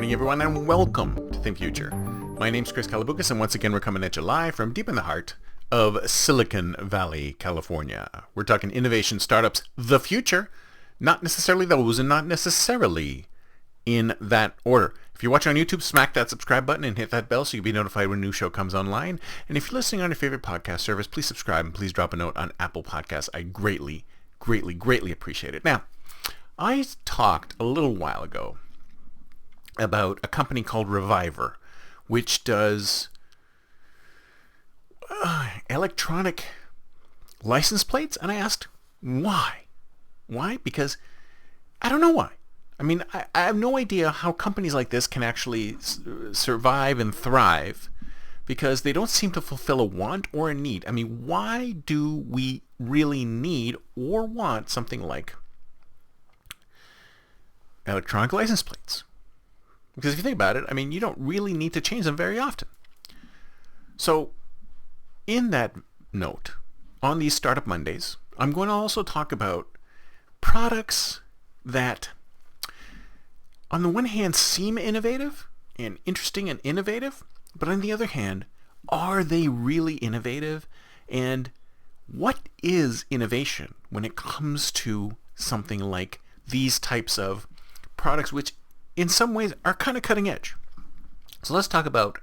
morning, everyone, and welcome to Think Future. My name's Chris Kalabukas, and once again, we're coming at you live from deep in the heart of Silicon Valley, California. We're talking innovation, startups, the future, not necessarily those, and not necessarily in that order. If you're watching on YouTube, smack that subscribe button and hit that bell so you'll be notified when a new show comes online. And if you're listening on your favorite podcast service, please subscribe and please drop a note on Apple Podcasts. I greatly appreciate it. Now, I talked a little while ago about a company called Reviver, which does electronic license plates, and I asked why. Why? Because I don't know why. I mean, I have no idea how companies like this can actually survive and thrive, because they don't seem to fulfill a want or a need. I mean, why do we really need or want something like electronic license plates? Because if you think about it, I mean, you don't really need to change them very often. So in that note, on these Startup Mondays, I'm going to also talk about products that, on the one hand, seem innovative and interesting and innovative, but on the other hand, are they really innovative? And what is innovation when it comes to something like these types of products, which in some ways are kind of cutting edge? So let's talk about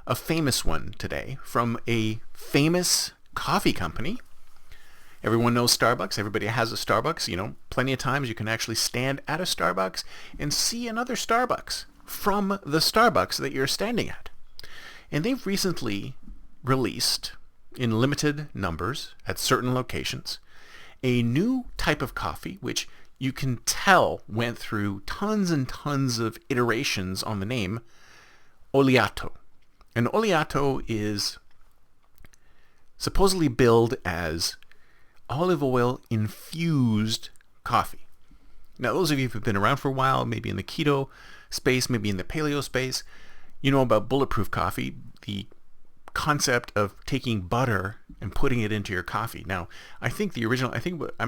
a famous one today from a famous coffee company. Everyone knows Starbucks. Everybody has a Starbucks. You know, plenty of times you can actually stand at a Starbucks and see another Starbucks from the Starbucks that you're standing at. And they've recently released, in limited numbers at certain locations, a new type of coffee, which you can tell went through tons and tons of iterations on the name, Oleato. And Oleato is supposedly billed as olive oil infused coffee. Now, those of you who've been around for a while, maybe in the keto space, maybe in the paleo space, you know about bulletproof coffee, the concept of taking butter and putting it into your coffee. Now, I'm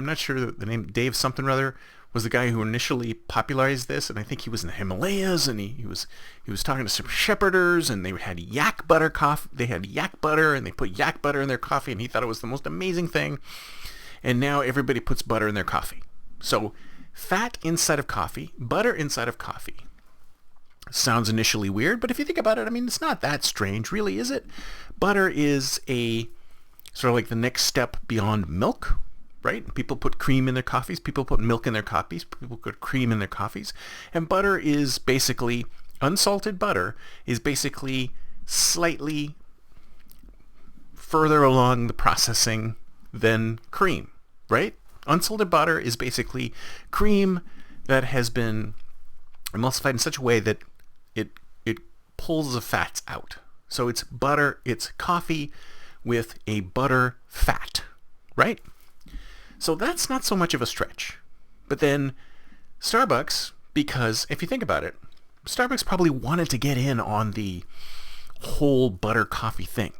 not sure the name, Dave something or other, was the guy who initially popularized this, and I think he was in the Himalayas, and he was talking to some shepherders, and they had yak butter coffee. They had yak butter, and they put yak butter in their coffee, and he thought it was the most amazing thing. And now everybody puts butter in their coffee. So fat inside of coffee, butter inside of coffee. Sounds initially weird, but if you think about it, I mean, it's not that strange, really, is it? Butter is a sort of like the next step beyond milk, right? People put cream in their coffees. People put milk in their coffees. People put cream in their coffees. And butter is basically, unsalted butter is basically slightly further along the processing than cream, right? Unsalted butter is basically cream that has been emulsified in such a way that it pulls the fats out. So it's butter, it's coffee with a butter fat, right? So that's not so much of a stretch. But then Starbucks, because if you think about it, Starbucks probably wanted to get in on the whole butter coffee thing.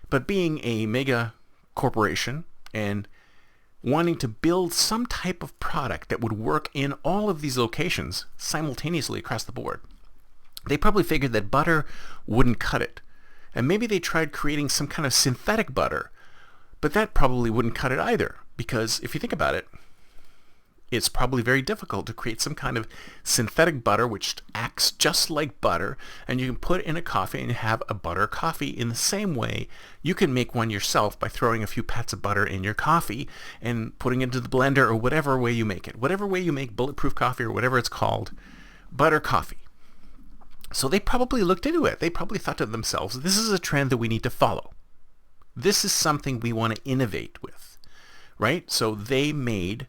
But being a mega corporation and wanting to build some type of product that would work in all of these locations simultaneously across the board, they probably figured that butter wouldn't cut it. And maybe they tried creating some kind of synthetic butter, but that probably wouldn't cut it either. Because if you think about it, it's probably very difficult to create some kind of synthetic butter which acts just like butter, and you can put it in a coffee and have a butter coffee. In the same way, you can make one yourself by throwing a few pats of butter in your coffee and putting it into the blender, or whatever way you make it. Whatever way you make bulletproof coffee, or whatever it's called, butter coffee. So they probably looked into it. They probably thought to themselves, this is a trend that we need to follow. This is something we want to innovate with, right? So they made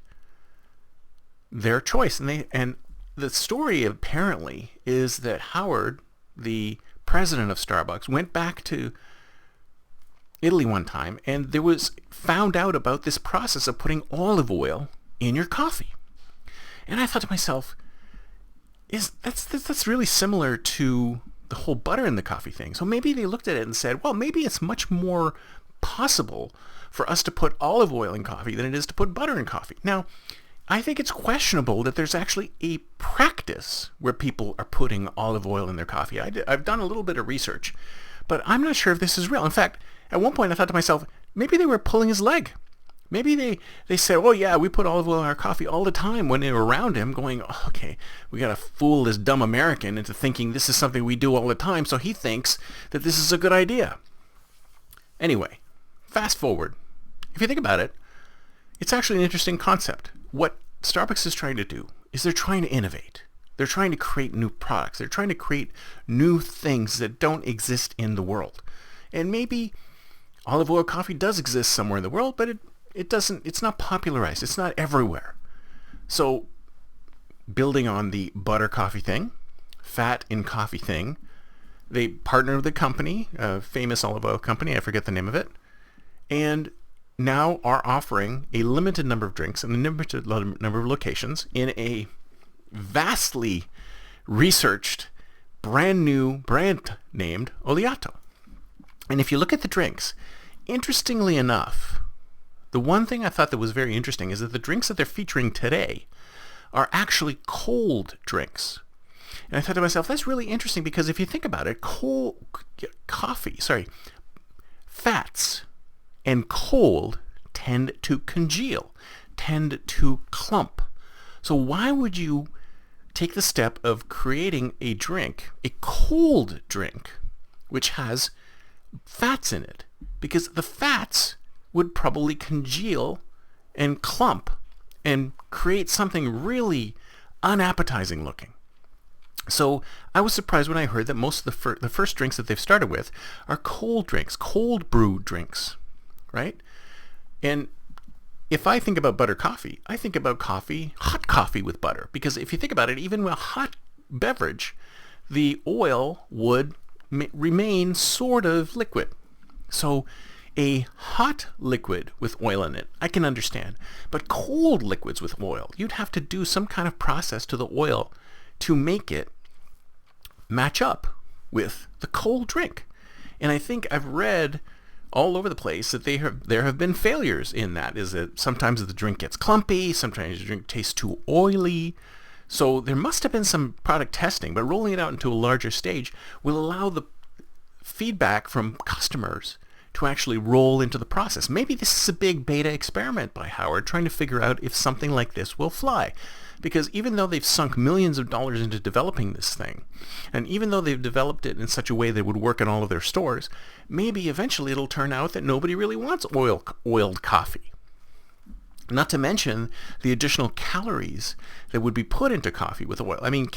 their choice. And the story apparently is that Howard, the president of Starbucks, went back to Italy one time, and there was found out about this process of putting olive oil in your coffee. And I thought to myself, that's really similar to the whole butter in the coffee thing. So maybe they looked at it and said, well, maybe it's much more possible for us to put olive oil in coffee than it is to put butter in coffee. Now, I think it's questionable that there's actually a practice where people are putting olive oil in their coffee. I've done a little bit of research, but I'm not sure if this is real. In fact, at one point I thought to myself, maybe they were pulling his leg. Maybe they said, oh yeah, we put olive oil in our coffee all the time when they were around him, going, oh, okay, we got to fool this dumb American into thinking this is something we do all the time, so he thinks that this is a good idea. Anyway, fast forward. If you think about it, it's actually an interesting concept. What Starbucks is trying to do is they're trying to innovate. They're trying to create new products. They're trying to create new things that don't exist in the world. And maybe olive oil coffee does exist somewhere in the world, but it's not popularized. It's not everywhere. So building on the butter coffee thing, fat in coffee thing, they partnered with a company, a famous olive oil company, I forget the name of it, and now are offering a limited number of drinks and a limited number of locations in a vastly researched, brand new brand named Oleato. And if you look at the drinks, interestingly enough, the one thing I thought that was very interesting is that the drinks that they're featuring today are actually cold drinks. And I thought to myself, that's really interesting because if you think about it, fats and cold tend to congeal, tend to clump. So why would you take the step of creating a drink, a cold drink, which has fats in it? Because the fats would probably congeal and clump and create something really unappetizing looking. So I was surprised when I heard that most of the first drinks that they've started with are cold drinks, cold brewed drinks, right? And if I think about butter coffee, I think about hot coffee with butter. Because if you think about it, even with a hot beverage, the oil would remain sort of liquid. So a hot liquid with oil in it, I can understand. But cold liquids with oil, you'd have to do some kind of process to the oil to make it match up with the cold drink. And I think I've read all over the place that there have been failures in that. Is that sometimes the drink gets clumpy, sometimes the drink tastes too oily. So there must have been some product testing, but rolling it out into a larger stage will allow the feedback from customers to actually roll into the process. Maybe this is a big beta experiment by Howard, trying to figure out if something like this will fly. Because even though they've sunk millions of dollars into developing this thing, and even though they've developed it in such a way that it would work in all of their stores, maybe eventually it'll turn out that nobody really wants oiled coffee. Not to mention the additional calories that would be put into coffee with oil. I mean,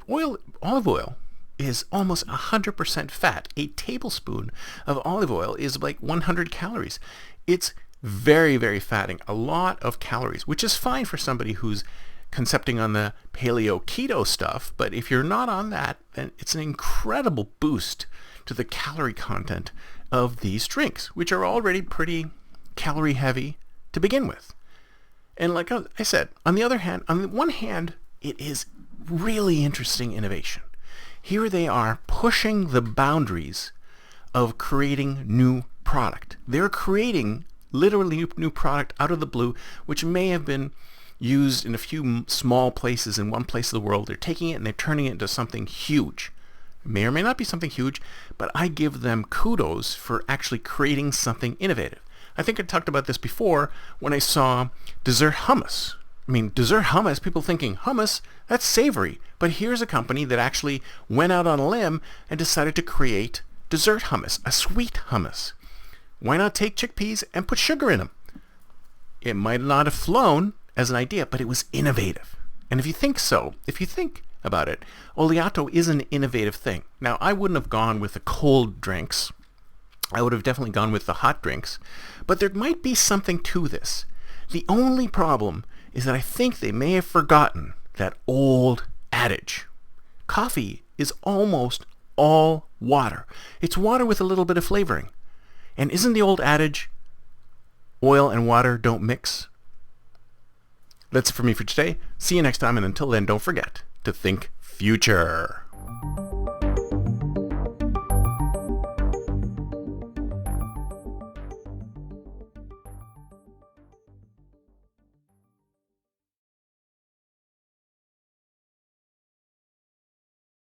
olive oil is almost 100% fat. A tablespoon of olive oil is like 100 calories. It's very, very fatting. A lot of calories, which is fine for somebody who's concepting on the paleo keto stuff, but if you're not on that, then it's an incredible boost to the calorie content of these drinks, which are already pretty calorie heavy to begin with. And like I said, on the one hand, it is really interesting innovation. Here they are pushing the boundaries of creating new product. They're creating literally new product out of the blue, which may have been used in a few small places in one place of the world. They're taking it and they're turning it into something huge. It may or may not be something huge, but I give them kudos for actually creating something innovative. I think I talked about this before when I saw dessert hummus. I mean, dessert hummus, people thinking, hummus, that's savory. But here's a company that actually went out on a limb and decided to create dessert hummus, a sweet hummus. Why not take chickpeas and put sugar in them? It might not have flown as an idea, but it was innovative. And if you think about it, Oleato is an innovative thing. Now, I wouldn't have gone with the cold drinks. I would have definitely gone with the hot drinks. But there might be something to this. The only problem is that I think they may have forgotten that old adage. Coffee is almost all water. It's water with a little bit of flavoring. And isn't the old adage, oil and water don't mix? That's it for me for today. See you next time, and until then, don't forget to think future.